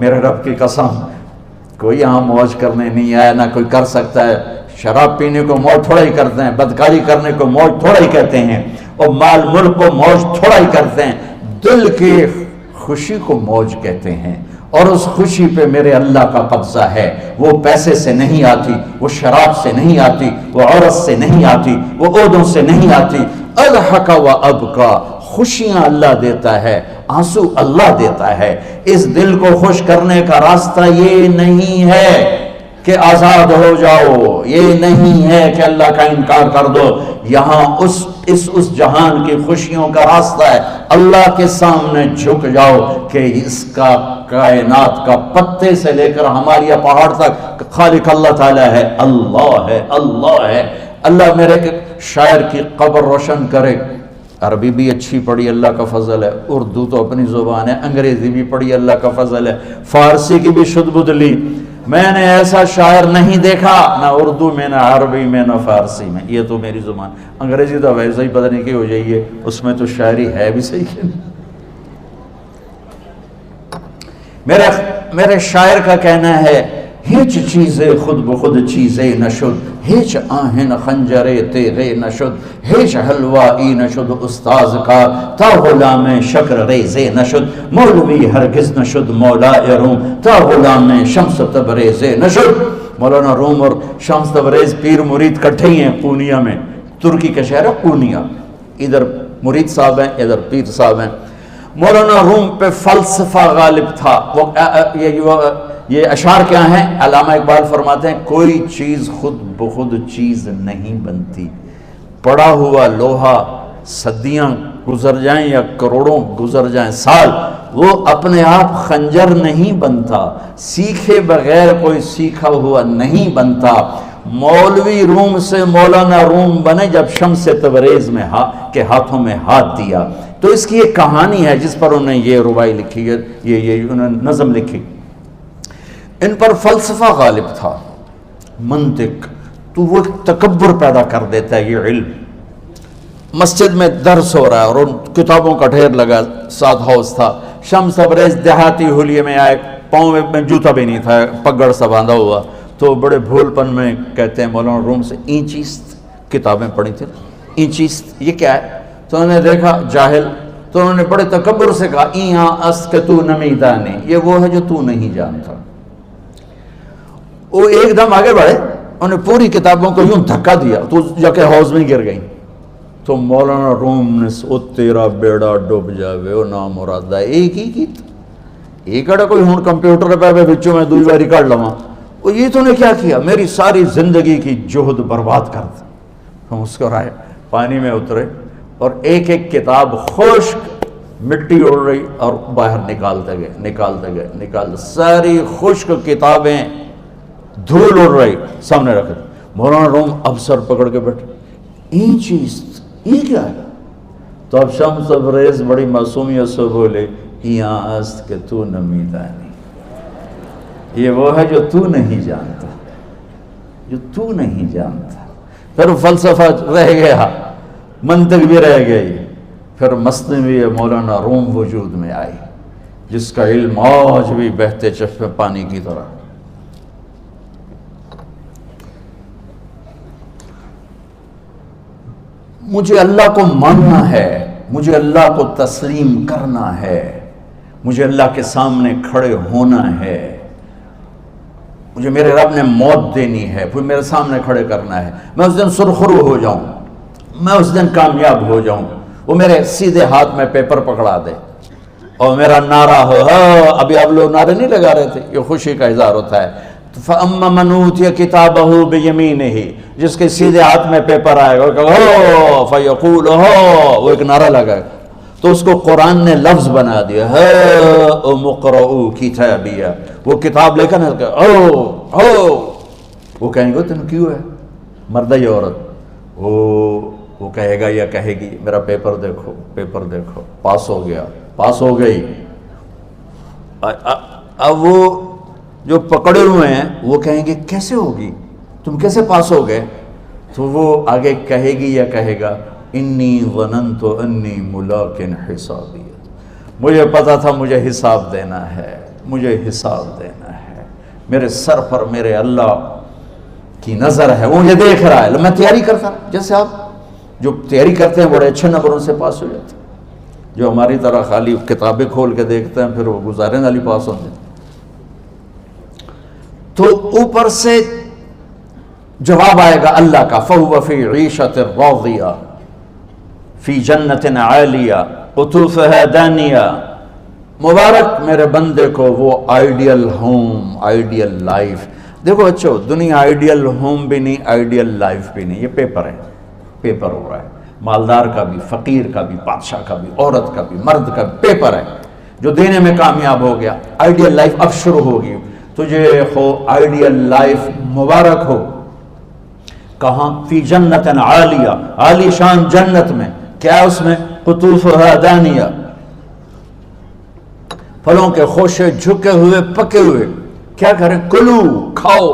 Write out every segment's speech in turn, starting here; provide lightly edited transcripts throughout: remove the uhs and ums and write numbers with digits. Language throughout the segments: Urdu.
میرے رب کی قسم کوئی یہاں موج کرنے نہیں آیا، نہ کوئی کر سکتا ہے۔ شراب پینے کو موج تھوڑا ہی کرتے ہیں، بدکاری کرنے کو موج تھوڑا ہی کہتے ہیں، اور مال ملک کو موج تھوڑا ہی کرتے ہیں، دل کی خوشی کو موج کہتے ہیں۔ اور اس خوشی پہ میرے اللہ کا قبضہ ہے، وہ پیسے سے نہیں آتی، وہ شراب سے نہیں آتی، وہ عورت سے نہیں آتی، وہ عہدوں سے نہیں آتی۔ اضحک و ابکا، خوشیاں اللہ دیتا ہے، آنسو اللہ دیتا ہے۔ اس دل کو خوش کرنے کا راستہ یہ نہیں ہے کہ آزاد ہو جاؤ، یہ نہیں ہے کہ اللہ کا انکار کر دو۔ یہاں اس جہان کی خوشیوں کا راستہ ہے، اللہ کے سامنے جھک جاؤ کہ اس کا کائنات کا پتے سے لے کر ہماری پہاڑ تک خالق اللہ تعالیٰ ہے، اللہ ہے، اللہ ہے۔ اللہ میرے شاعر کی قبر روشن کرے۔ عربی بھی اچھی پڑھی، اللہ کا فضل ہے، اردو تو اپنی زبان ہے، انگریزی بھی پڑھی، اللہ کا فضل ہے، فارسی کی بھی شد بد لی۔ میں نے ایسا شاعر نہیں دیکھا، نہ اردو میں، نہ عربی میں، نہ فارسی میں، یہ تو میری زبان۔ انگریزی تو ویسے ہی پتہ نہیں کی ہو جائیے، اس میں تو شاعری ہے بھی صحیح ہے۔ میرے شاعر کا کہنا ہے، ہیچ چیزیں خود بخود چیزیں نشد، ہیچ آہن خنجرے تیغے نشد، ہیچ حلوائی نشد استاذ کا، تا غلام شکر ریزے نشد، مولوی ہرگز نشد مولا روم، تا غلام شمس تبریز نشد۔ مولانا روم اور شمس تبریز پیر مرید کٹھے ہی ہیں پونیا میں، ترکی کا شہر ہے پونیا، ادھر مرید صاحب ہیں، ادھر پیر صاحب ہیں۔ مولانا روم پہ فلسفہ غالب تھا۔ یہ اشعار کیا ہیں؟ علامہ اقبال فرماتے ہیں، کوئی چیز خود بخود چیز نہیں بنتی، پڑا ہوا لوہا صدیاں گزر جائیں یا کروڑوں گزر جائیں سال، وہ اپنے آپ خنجر نہیں بنتا، سیکھے بغیر کوئی سیکھا ہوا نہیں بنتا۔ مولوی روم سے مولانا روم بنے جب شمس تبریز میں کے ہاتھوں میں ہاتھ دیا۔ تو اس کی ایک کہانی ہے جس پر انہوں نے یہ ربائی لکھی ہے، یہ انہوں نے نظم لکھی۔ ان پر فلسفہ غالب تھا، منطق، تو وہ تکبر پیدا کر دیتا ہے یہ علم۔ مسجد میں درس ہو رہا ہے اور ان کتابوں کا ڈھیر لگا، ساتھ ہاؤس تھا۔ شمس تبریز دیہاتی حلیے میں آئے، پاؤں میں جوتا بھی نہیں تھا، پگڑ سا باندھا ہوا، تو بڑے بھول پن میں کہتے ہیں مولانا روم سے، اینچیست کتابیں پڑھی تھی، اینچیست یہ کیا ہے؟ تو انہوں نے دیکھا جاہل، تو انہوں نے بڑے تکبر سے کہا، ایہاں است کہ تو نمیدانی، یہ وہ ہے جو تو نہیں جانتا۔ وہ ایک دم آگے بڑھے، انہوں نے پوری کتابوں کو یوں دھکا دیا تو جا کے حوض میں گر گئی۔ تو مولانا روم نے او تیرا بیڑا ڈوب جاوے او نام مرادہ ایک ہی کی ایک اڑا کوئی ہون کمپیوٹر پہ بچوں میں دوئی باری کر لواں، وہ یہ تو نے کیا کیا، میری ساری زندگی کی جہد برباد کر دی۔ ہم مسکرائے، پانی میں اترے اور ایک ایک کتاب خشک مٹی اڑ رہی اور باہر نکالتے گئے، ساری خشک کتابیں دھول اڑ رہی سامنے رکھ دی۔ مولانا روم اب سر پکڑ کے بیٹھے، این چیز یہ کیا ہے؟ تو اب شمس تبریز بڑی معصومیت سے بولے، یہاں است کہ تو نمیدانی، یہ وہ ہے جو تو نہیں جانتا، جو تو نہیں جانتا۔ پھر فلسفہ رہ گیا، منطق بھی رہ گئی، پھر مثنوی مولانا روم وجود میں آئی، جس کا علم آج بھی بہتے چشمے پانی کی طرح۔ مجھے اللہ کو ماننا ہے، مجھے اللہ کو تسلیم کرنا ہے، مجھے اللہ کے سامنے کھڑے ہونا ہے، مجھے میرے رب نے موت دینی ہے، پھر میرے سامنے کھڑے کرنا ہے، میں اس دن سرخرو ہو جاؤں، میں اس دن کامیاب ہو جاؤں، وہ میرے سیدھے ہاتھ میں پیپر پکڑا دے اور میرا نعرہ ہو۔ ابھی اب لوگ نعرے نہیں لگا رہے تھے، یہ خوشی کا اظہار ہوتا ہے۔ فَأَمَّا مَنْ أُوتِيَ كِتَابَهُ بِيَمِينِهِ، جس کے سیدھے ہاتھ میں پیپر آئے گا، فَيَقُولُ وہ ایک نعرہ لگائے گا، تو اس کو قرآن نے لفظ بنا دیا، هَاؤْمُ اقْرَءُوا كِتَابِيَهْ، وہ کتاب لے کر وہ کہیں گے تم کیوں ہے مرد یا عورت، وہ کہے گا یا کہے گی میرا پیپر دیکھو، پیپر دیکھو، پاس ہو گیا، پاس ہو گئی۔ اب وہ جو پکڑے ہوئے ہیں وہ کہیں گے کیسے ہوگی، تم کیسے پاس ہو گئے؟ تو وہ آگے کہے گی یا کہے گا، انی ظننت انی ملاق حسابی، مجھے پتا تھا مجھے حساب دینا ہے، مجھے حساب دینا ہے، میرے سر پر میرے اللہ کی نظر ہے، وہ مجھے دیکھ رہا ہے۔ میں تیاری کرتا، جیسے آپ جو تیاری کرتے ہیں بڑے اچھے نمبروں سے پاس ہو جاتے ہیں، جو ہماری طرح خالی کتابیں کھول کے دیکھتے ہیں پھر وہ گزارے والی پاس ہوتے ہیں۔ تو اوپر سے جواب آئے گا اللہ کا، فَهُوَ فِي عِيشَةٍ رَاضِيَةٍ فِي جَنَّةٍ عَالِيَةٍ قُطُوفُهَا دَانِيَةٌ۔ مبارک میرے بندے کو وہ آئیڈیل ہوم، آئیڈیل لائف۔ دیکھو بچو، دنیا آئیڈیل ہوم بھی نہیں، آئیڈیل لائف بھی نہیں، یہ پیپر ہے، پیپر ہو رہا ہے، مالدار کا بھی، فقیر کا بھی، بادشاہ کا بھی، عورت کا بھی، مرد کا بھی پیپر ہے۔ جو دینے میں کامیاب ہو گیا، آئیڈیل لائف اب شروع ہوگی۔ تجھے ہو آئیڈیل لائف مبارک ہو۔ کہاں؟ فی جنت عالیہ، عالی شان جنت میں، کیا اس میں؟ قطوفها دانیہ، پھلوں کے خوشے جھکے ہوئے پکے ہوئے۔ کیا کریں؟ کلو، کھاؤ،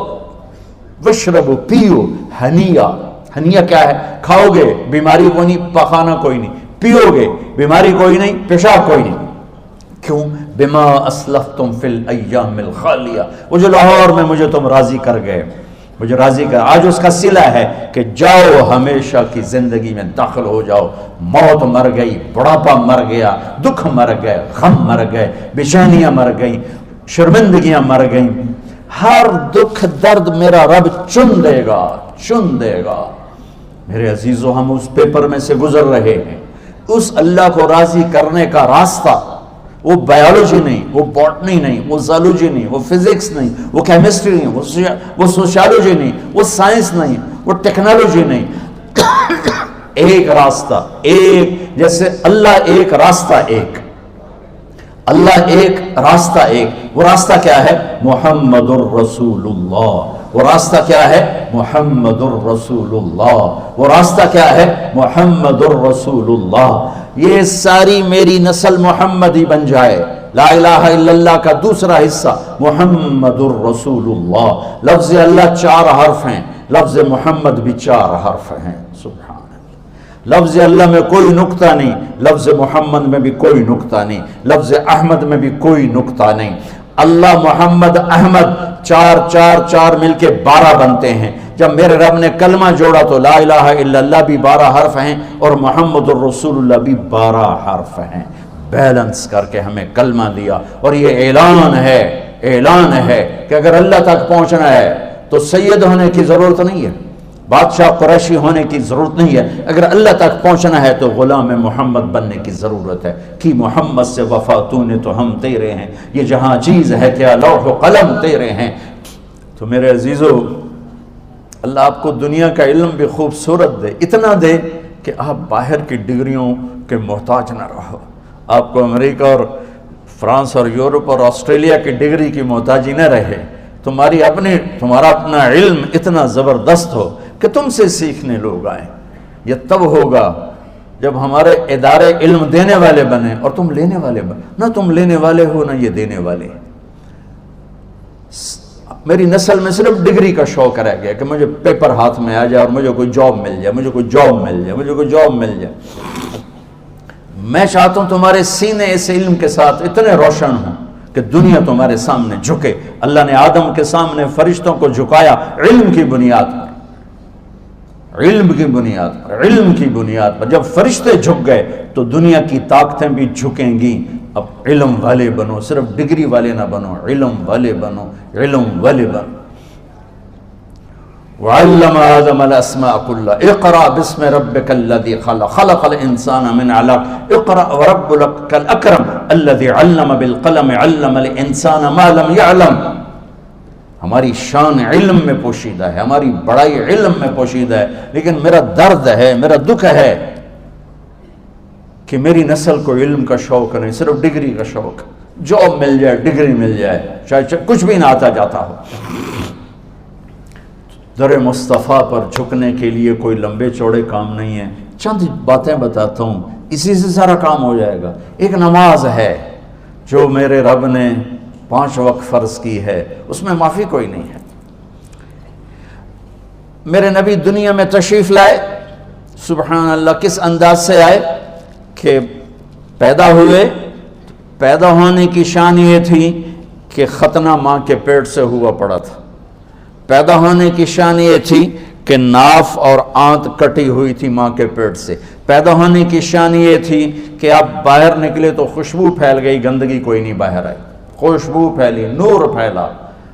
وشربو، پیو، ہنیا۔ ہنیا کیا ہے؟ کھاؤ گے بیماری کوئی نہیں، پخانہ کوئی نہیں، پیو گے بیماری کوئی نہیں، پیشاب کوئی نہیں۔ کیوں؟ بما اسلفتم فی الایام الخالیہ، وہ جو لاہور میں مجھے تم راضی کر گئے، مجھے راضی کر، آج اس کا صلہ ہے کہ جاؤ ہمیشہ کی زندگی میں داخل ہو جاؤ۔ موت مر گئی، بڑھاپا مر گیا، دکھ مر گئے، غم مر گئے، بے چینیاں مر گئیں، شرمندگیاں مر گئیں۔ ہر دکھ درد میرا رب چن دے گا، چن دے گا۔ میرے عزیزو، ہم اس پیپر میں سے گزر رہے ہیں۔ اس اللہ کو راضی کرنے کا راستہ، وہ بایولوجی نہیں، وہ باٹنی نہیں، وہ زالوجی نہیں، وہ فزکس نہیں، وہ کیمسٹری نہیں، وہ سوشیالوجی نہیں، وہ سائنس نہیں، وہ ٹیکنالوجی نہیں۔ ایک راستہ، ایک، جیسے اللہ ایک، راستہ ایک، اللہ ایک، راستہ ایک۔ وہ راستہ کیا ہے؟ محمد الرسول اللہ۔ وہ راستہ کیا ہے؟ محمد الرسول اللہ۔ وہ راستہ کیا ہے؟ محمد الرسول اللہ۔ یہ ساری میری نسل محمدی بن جائے۔ لا الہ الا اللہ کا دوسرا حصہ محمد الرسول اللہ۔ لفظ اللہ 4 حرف ہیں، لفظ محمد بھی 4 حرف ہیں۔ سبحان اللہ۔ لفظ اللہ میں کوئی نقطہ نہیں، لفظ محمد میں بھی کوئی نقطہ نہیں، لفظ احمد میں بھی کوئی نقطہ نہیں۔ اللہ، محمد، احمد، 4 4 4 مل کے 12 بنتے ہیں۔ جب میرے رب نے کلمہ جوڑا تو لا الہ الا اللہ بھی 12 حرف ہیں اور محمد الرسول اللہ بھی 12 حرف ہیں۔ بیلنس کر کے ہمیں کلمہ دیا، اور یہ اعلان ہے، اعلان ہے کہ اگر اللہ تک پہنچنا ہے تو سید ہونے کی ضرورت نہیں ہے، بادشاہ قریشی ہونے کی ضرورت نہیں ہے۔ اگر اللہ تک پہنچنا ہے تو غلام محمد بننے کی ضرورت ہے۔ کہ محمد سے وفا تو نے تو ہم تیرے ہیں، یہ جہاں چیز ہے کیا لوح و قلم تیرے ہیں۔ تو میرے عزیزو، اللہ آپ کو دنیا کا علم بھی خوبصورت دے، اتنا دے کہ آپ باہر کی ڈگریوں کے محتاج نہ رہو، آپ کو امریکہ اور فرانس اور یورپ اور آسٹریلیا کی ڈگری کی محتاجی نہ رہے، تمہارا اپنا علم اتنا زبردست ہو کہ تم سے سیکھنے لوگ آئیں۔ یہ تب ہوگا جب ہمارے ادارے علم دینے والے بنے اور تم لینے والے بنے، نہ تم لینے والے ہو نہ یہ دینے والے۔ میری نسل میں صرف ڈگری کا شوق رہ گیا کہ مجھے پیپر ہاتھ میں آ جائے اور مجھے کوئی جاب مل جائے، مجھے کوئی جاب مل جائے، مجھے کوئی جاب مل جائے۔ میں چاہتا ہوں تمہارے سینے اس علم کے ساتھ اتنے روشن ہوں کہ دنیا تمہارے سامنے جھکے۔ اللہ نے آدم کے سامنے فرشتوں کو جھکایا علم کی بنیاد پر، علم کی بنیاد پر، علم کی بنیاد پر۔ جب فرشتے جھک گئے تو دنیا کی طاقتیں بھی جھکیں گی۔ اب علم والے بنو، صرف ڈگری والے نہ بنو، علم والے بنو، علم والے بنو۔ وعلم آدم الاسماء كلها اقرأ باسم ربك الذي خلق خلق الانسان من علق اقرأ وربك الاكرم الذي علم بالقلم علم الانسان ما لم يعلم۔ ہماری شان علم میں پوشیدہ ہے، ہماری بڑائی علم میں پوشیدہ ہے، لیکن میرا درد ہے، میرا دکھ ہے کہ میری نسل کو علم کا شوق نہیں، صرف ڈگری کا شوق۔ جاب مل جائے، ڈگری مل جائے، شاید کچھ بھی نہ آتا جاتا ہو۔ در مصطفیٰ پر جھکنے کے لیے کوئی لمبے چوڑے کام نہیں ہیں، چند باتیں بتاتا ہوں، اسی سے سارا کام ہو جائے گا۔ ایک نماز ہے جو میرے رب نے 5 وقت فرض کی ہے، اس میں معافی کوئی نہیں ہے۔ میرے نبی دنیا میں تشریف لائے، سبحان اللہ، کس انداز سے آئے کہ پیدا ہوئے، پیدا ہونے کی شان یہ تھی کہ ختنہ ماں کے پیٹ سے ہوا پڑا تھا۔ پیدا ہونے کی شان یہ تھی کہ ناف اور آنت کٹی ہوئی تھی ماں کے پیٹ سے۔ پیدا ہونے کی شان یہ تھی کہ آپ باہر نکلے تو خوشبو پھیل گئی، گندگی کوئی نہیں باہر آئی، خوشبو پھیلی، نور پھیلا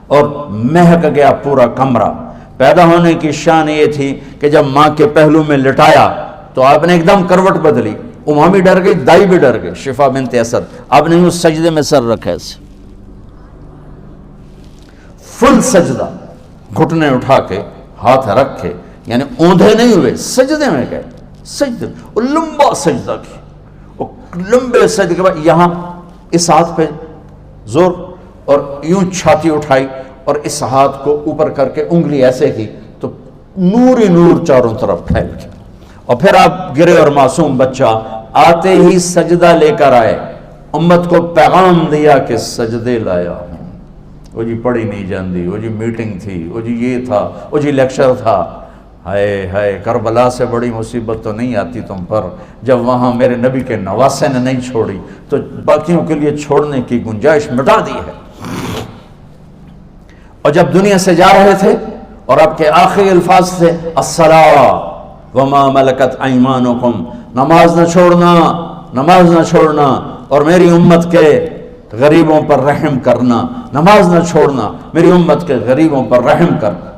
اور مہک گیا پورا کمرہ۔ پیدا ہونے کی شان یہ تھی کہ جب ماں کے پہلو میں لٹایا تو آپ نے ایک دم کروٹ بدلی، اماں بھی ڈر گئی، دائی بھی ڈر گئی، شفا بنت اسد۔ آپ نے اس سجدے میں سر رکھا ایسے، فل سجدہ، گھٹنے اٹھا کے ہاتھ رکھے، یعنی اوندھے نہیں ہوئے، سجدے میں گئے، سجدے، وہ لمبا سجدہ کی، وہ لمبے سجدے کے بعد یہاں اس ہاتھ پہ زور اور یوں چھاتی اٹھائی اور اس ہاتھ کو اوپر کر کے انگلی ایسے کی تو نور ہی نور چاروں طرف پھیل گیا، اور پھر آپ گرے اور معصوم بچہ آتے ہی سجدہ لے کر آئے، امت کو پیغام دیا کہ سجدے لایا ہوں۔ وہ جی پڑھی نہیں جاندی، وہ جی میٹنگ تھی، وہ جی یہ تھا، وہ جی لیکچر تھا، ہائے ہائے کربلا سے بڑی مصیبت تو نہیں آتی تم پر جب وہاں میرے نبی کے نواسے نے نہیں چھوڑی تو باقیوں کے لیے چھوڑنے کی گنجائش مٹا دی ہے۔ اور جب دنیا سے جا رہے تھے اور آپ کے آخری الفاظ تھے الصلاۃ وما ملکت ایمانکم، نماز نہ چھوڑنا، نماز نہ چھوڑنا، اور میری امت کے غریبوں پر رحم کرنا، نماز نہ چھوڑنا، میری امت کے غریبوں پر رحم کرنا۔